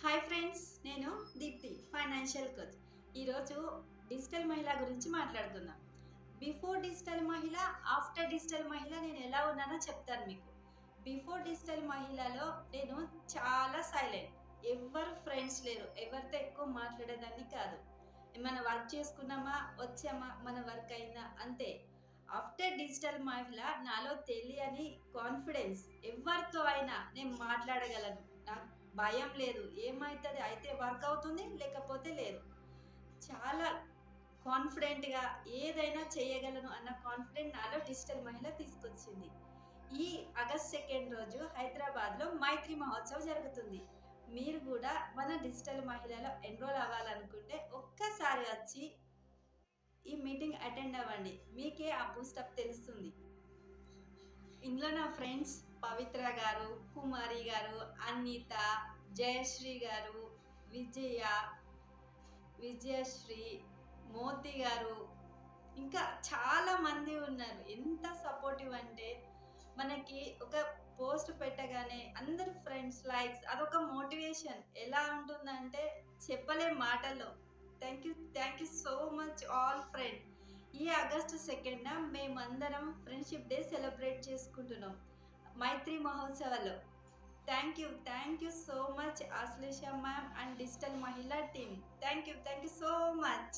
Hi friends, నేను Deepti financial coach. ఈరోజు digital మహిళ గురించి మాట్లాడుకుందాం. బిఫోర్ డిజిటల్ మహిళ, ఆఫ్టర్ డిజిటల్ మహిళ నేను ఎలా ఉన్నానో చెప్తాను మీకు. బిఫోర్ డిజిటల్ మహిళలో నేను చాలా సైలెంట్. ఎవరు ఫ్రెండ్స్ లేరు, ఎవరితో ఎక్కువ మాట్లాడేదాన్ని కాదు. ఏమైనా వర్క్ చేసుకున్నామా, వచ్చామా, మన వర్క్ అయిందా అంతే. ఆఫ్టర్ డిజిటల్ మహిళ నాలో తెలియని కాన్ఫిడెన్స్. ఎవరితో అయినా నేను మాట్లాడగలను. నాకు భయం లేదు. ఏమైతుంది అయితే వర్క్ అవుతుంది, లేకపోతే లేదు. చాలా కాన్ఫిడెంట్గా ఏదైనా చేయగలను అన్న కాన్ఫిడెంట్ నాలో డిజిటల్ మహిళ తీసుకొచ్చింది. ఈ ఆగస్ట్ 2 రోజు హైదరాబాద్లో మైత్రి మహోత్సవ్ జరుగుతుంది. మీరు కూడా మన డిజిటల్ మహిళలో ఎన్రోల్ అవ్వాలనుకుంటే ఒక్కసారి వచ్చి ఈ మీటింగ్ అటెండ్ అవ్వండి. మీకే ఆ బూస్టప్ తెలుస్తుంది. ఇందులో నా ఫ్రెండ్స్ పవిత్ర గారు, కుమారి గారు, అన్నిత, జయశ్రీ గారు, విజయ, విజయశ్రీ, మోతి గారు, ఇంకా చాలా మంది ఉన్నారు. ఎంత సపోర్టివ్ అంటే మనకి ఒక పోస్ట్ పెట్టగానే అందరు ఫ్రెండ్స్ లైక్స్ అదొక మోటివేషన్. ఎలా ఉంటుందంటే చెప్పలేం మాటల్లో. Thank you so much all friend. ఈ ఆగస్ట్ 2 మేమందరం ఫ్రెండ్షిప్ డే సెలబ్రేట్ చేసుకుంటున్నాం మైత్రి మహోత్సవాల్లో. Thank you so much Ashlesha ma'am and digital Mahila team. Thank you so much.